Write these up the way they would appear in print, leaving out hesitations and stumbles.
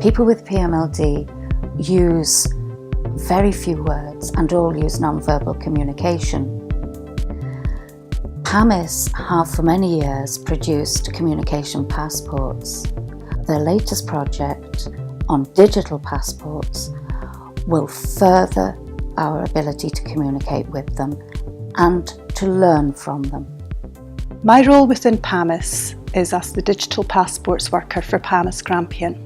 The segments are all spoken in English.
People with PMLD use very few words and all use non-verbal communication. PAMIS have for many years produced communication passports. Their latest project on digital passports will further our ability to communicate with them and to learn from them. My role within PAMIS is as the digital passports worker for PAMIS Grampian.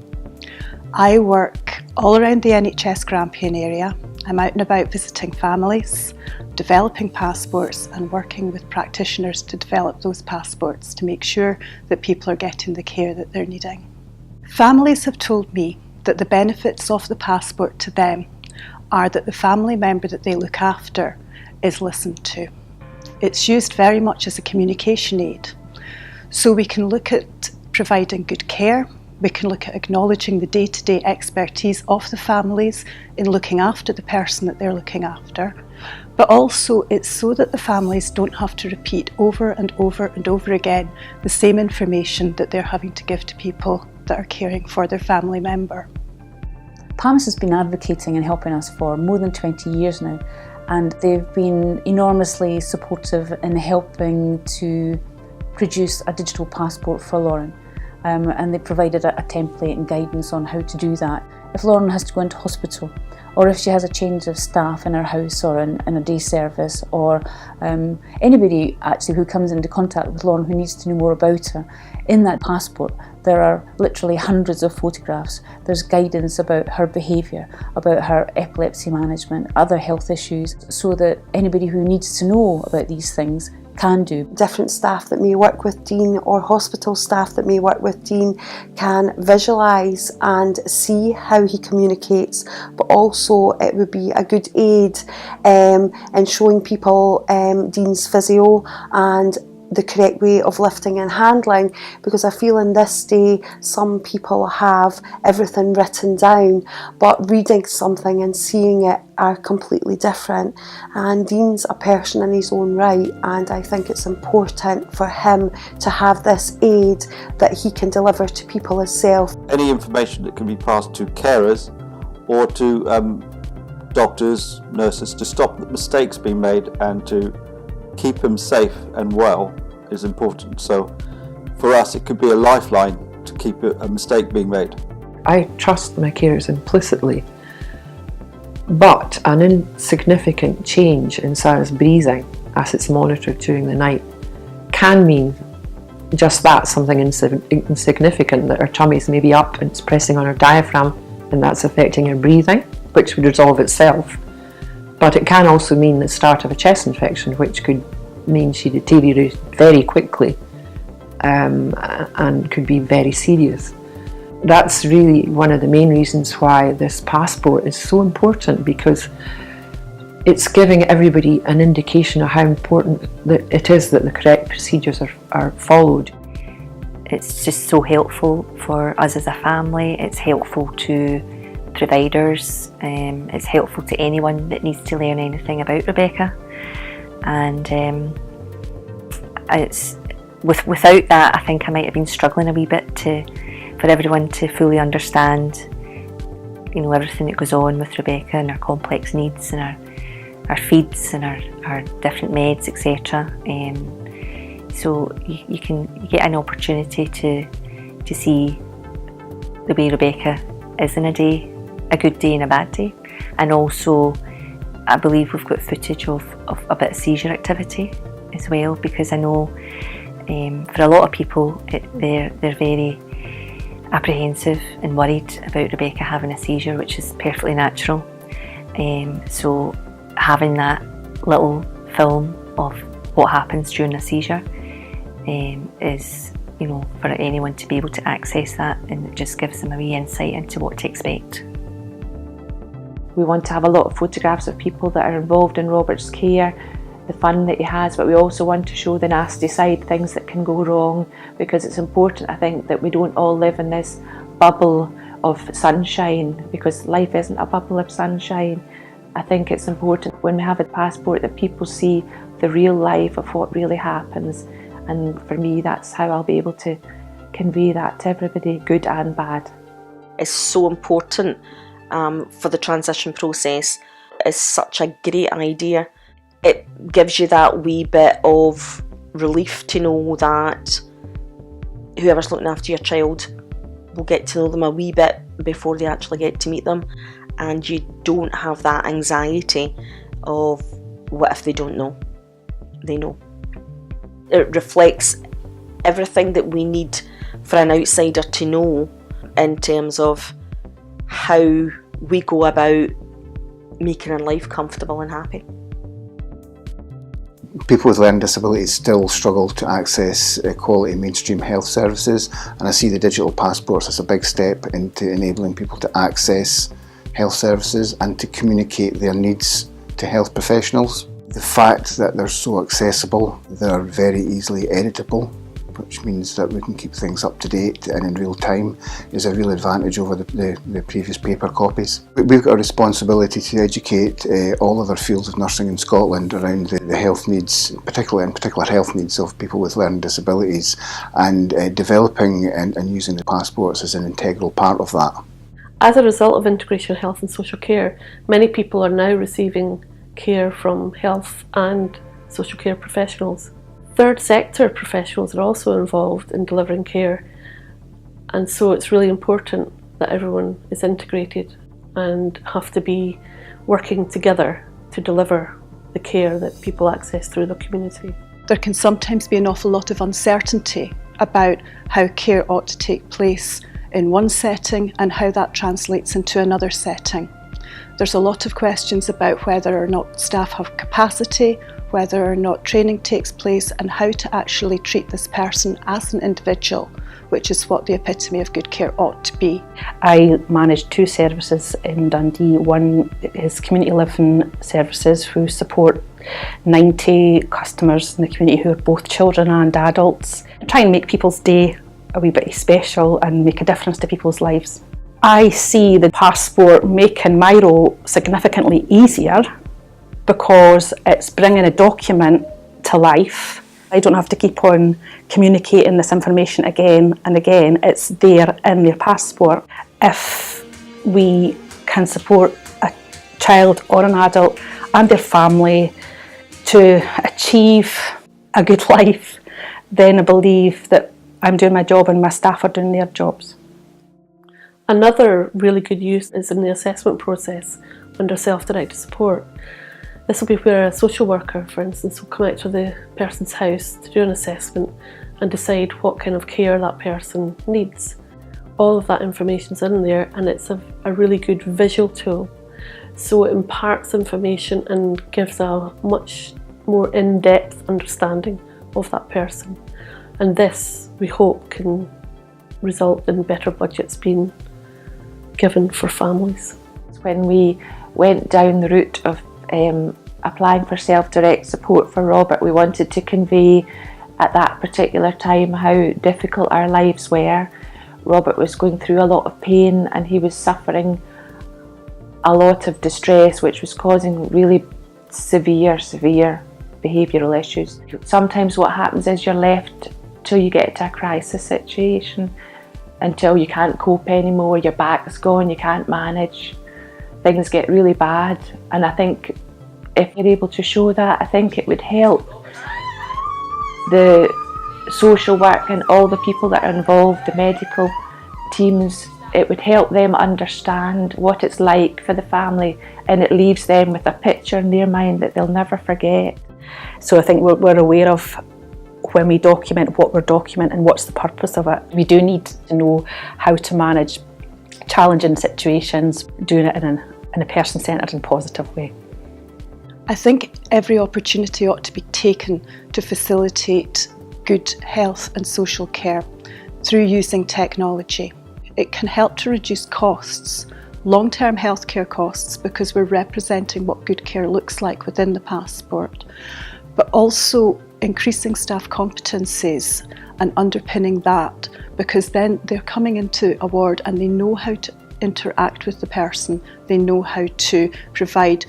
I work all around the NHS Grampian area. I'm out and about visiting families, developing passports and working with practitioners to develop those passports to make sure that people are getting the care that they're needing. Families have told me that the benefits of the passport to them are that the family member that they look after is listened to. It's used very much as a communication aid. So we can look at providing good care, we can look at acknowledging the day-to-day expertise of the families in looking after the person that they're looking after, but also it's so that the families don't have to repeat over and over and over again the same information that they're having to give to people that are caring for their family member. PAMIS has been advocating and helping us for more than 20 years now, and they've been enormously supportive in helping to produce a digital passport for Lauren. And they provided a template and guidance on how to do that. If Lauren has to go into hospital, or if she has a change of staff in her house or in a day service, or anybody actually who comes into contact with Lauren who needs to know more about her, in that passport there are literally hundreds of photographs. There's guidance about her behaviour, about her epilepsy management, other health issues, so that anybody who needs to know about these things can do. Different staff that may work with Dean or hospital staff that may work with Dean can visualise and see how he communicates, but also it would be a good aid in showing people Dean's physio and the correct way of lifting and handling, because I feel in this day some people have everything written down, but reading something and seeing it are completely different. And Dean's a person in his own right, and I think it's important for him to have this aid that he can deliver to people himself. Any information that can be passed to carers or to doctors, nurses, to stop mistakes being made and to keep him safe and well is important. So for us it could be a lifeline to keep a mistake being made. I trust my carers implicitly, but an insignificant change in Sarah's breathing as it's monitored during the night can mean just that, something insignificant, that her tummy's maybe up and it's pressing on her diaphragm and that's affecting her breathing, which would resolve itself. But it can also mean the start of a chest infection, which could mean she deteriorates very quickly and could be very serious. That's really one of the main reasons why this passport is so important, because it's giving everybody an indication of how important it is that the correct procedures are followed. It's just so helpful for us as a family. It's helpful to providers, it's helpful to anyone that needs to learn anything about Rebecca, and it's without that I think I might have been struggling a wee bit for everyone to fully understand, you know, everything that goes on with Rebecca and her complex needs and our feeds and our different meds, etc. So you get an opportunity to see the way Rebecca is in a day, a good day and a bad day. And also I believe we've got footage of a bit of seizure activity as well, because I know for a lot of people they're very apprehensive and worried about Rebecca having a seizure, which is perfectly natural. So having that little film of what happens during a seizure is, you know, for anyone to be able to access that, and it just gives them a wee insight into what to expect. We want to have a lot of photographs of people that are involved in Robert's care, the fun that he has, but we also want to show the nasty side, things that can go wrong, because it's important, I think, that we don't all live in this bubble of sunshine, because life isn't a bubble of sunshine. I think it's important when we have a passport that people see the real life of what really happens, and for me that's how I'll be able to convey that to everybody, good and bad. is so important for the transition process. It's such a great idea. It gives you that wee bit of relief to know that whoever's looking after your child will get to know them a wee bit before they actually get to meet them, and you don't have that anxiety of what if they don't know. They know. It reflects everything that we need for an outsider to know in terms of how we go about making our life comfortable and happy. People with learning disabilities still struggle to access quality mainstream health services, and I see the digital passports as a big step into enabling people to access health services and to communicate their needs to health professionals. The fact that they're so accessible, they're very easily editable, which means that we can keep things up to date and in real time, is a real advantage over the previous paper copies. We've got a responsibility to educate all other fields of nursing in Scotland around the health needs, particular health needs of people with learning disabilities, and developing and using the passports as an integral part of that. As a result of integration health and social care, many people are now receiving care from health and social care professionals. Third sector professionals are also involved in delivering care, and so it's really important that everyone is integrated and have to be working together to deliver the care that people access through the community. There can sometimes be an awful lot of uncertainty about how care ought to take place in one setting and how that translates into another setting. There's a lot of questions about whether or not staff have capacity, whether or not training takes place, and how to actually treat this person as an individual, which is what the epitome of good care ought to be. I manage two services in Dundee. One is community living services who support 90 customers in the community who are both children and adults. I try and make people's day a wee bit special and make a difference to people's lives. I see the passport making my role significantly easier because it's bringing a document to life. I don't have to keep on communicating this information again and again. It's there in their passport. If we can support a child or an adult and their family to achieve a good life, then I believe that I'm doing my job and my staff are doing their jobs. Another really good use is in the assessment process under self-directed support. This will be where a social worker, for instance, will come out to the person's house to do an assessment and decide what kind of care that person needs. All of that information's in there, and it's a really good visual tool. So it imparts information and gives a much more in-depth understanding of that person. And this, we hope, can result in better budgets being given for families. When we went down the route of applying for self-direct support for Robert, we wanted to convey at that particular time how difficult our lives were. Robert was going through a lot of pain and he was suffering a lot of distress, which was causing really severe behavioural issues. Sometimes what happens is you're left till you get to a crisis situation, until you can't cope anymore, your back's gone, you can't manage, things get really bad. And I think if you're able to show that, I think it would help the social work and all the people that are involved, the medical teams, it would help them understand what it's like for the family, and it leaves them with a picture in their mind that they'll never forget. So I think we're aware of when we document what we're documenting and what's the purpose of it. We do need to know how to manage challenging situations, doing it in a person-centred and positive way. I think every opportunity ought to be taken to facilitate good health and social care through using technology. It can help to reduce costs, long-term healthcare costs, because we're representing what good care looks like within the passport, but also increasing staff competencies and underpinning that, because then they're coming into a ward and they know how to interact with the person, they know how to provide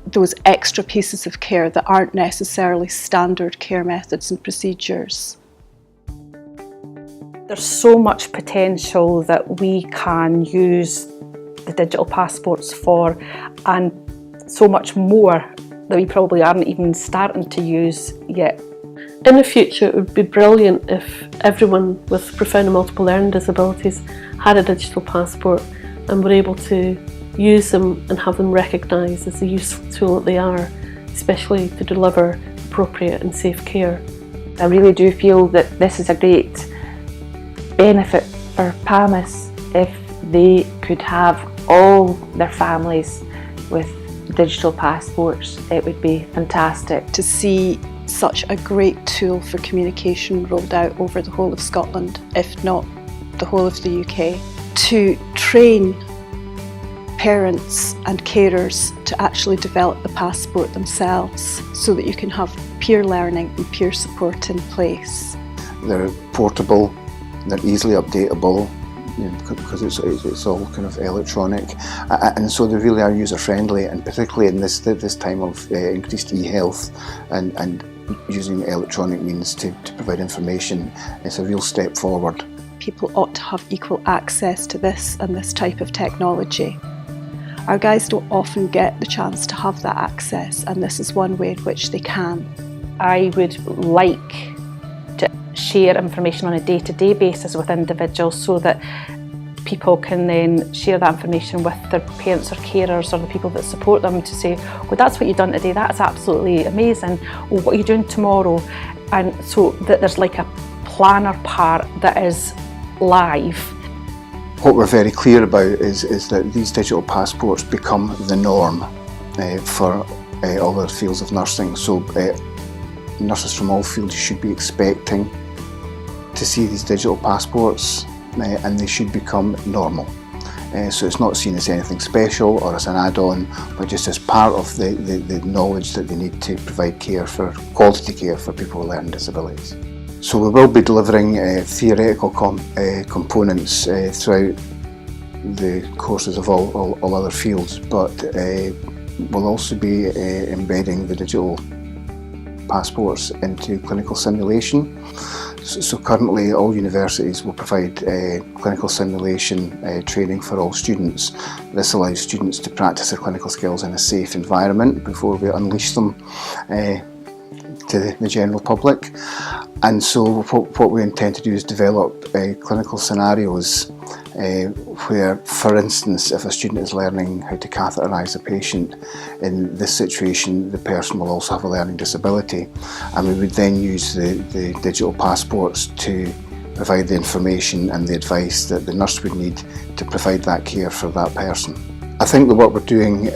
those extra pieces of care that aren't necessarily standard care methods and procedures. There's so much potential that we can use the digital passports for, and so much more that we probably aren't even starting to use yet. In the future, it would be brilliant if everyone with profound and multiple learning disabilities had a digital passport and were able to use them and have them recognised as the useful tool that they are, especially to deliver appropriate and safe care. I really do feel that this is a great benefit for PAMIS if they could have all their families with digital passports. It would be fantastic. To see such a great tool for communication rolled out over the whole of Scotland, if not the whole of the UK, to train parents and carers to actually develop the passport themselves so that you can have peer learning and peer support in place. They're portable, they're easily updatable, because it's all kind of electronic, and so they really are user friendly, and particularly in this time of increased e-health and using electronic means to provide information, it's a real step forward. People ought to have equal access to this and this type of technology. Our guys don't often get the chance to have that access, and this is one way in which they can. I would like to share information on a day-to-day basis with individuals so that people can then share that information with their parents or carers or the people that support them to say, well, that's what you've done today, that's absolutely amazing, or what are you doing tomorrow? And so that there's like a planner part that is live. What we're very clear about is that these digital passports become the norm for all other fields of nursing. So nurses from all fields should be expecting to see these digital passports, and they should become normal. So it's not seen as anything special or as an add-on, but just as part of the knowledge that they need to provide quality care for people with learning disabilities. So we will be delivering theoretical components throughout the courses of all other fields, but we'll also be embedding the digital passports into clinical simulation. So currently all universities will provide clinical simulation training for all students. This allows students to practice their clinical skills in a safe environment before we unleash them to the general public. And so what we intend to do is develop clinical scenarios where, for instance, if a student is learning how to catheterise a patient, in this situation the person will also have a learning disability, and we would then use the digital passports to provide the information and the advice that the nurse would need to provide that care for that person. I think that what we're doing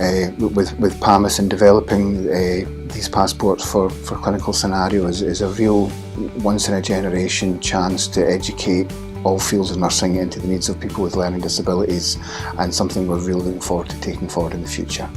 with PAMIS in developing these passports for clinical scenarios is a real once-in-a-generation chance to educate all fields of nursing into the needs of people with learning disabilities, and something we're really looking forward to taking forward in the future.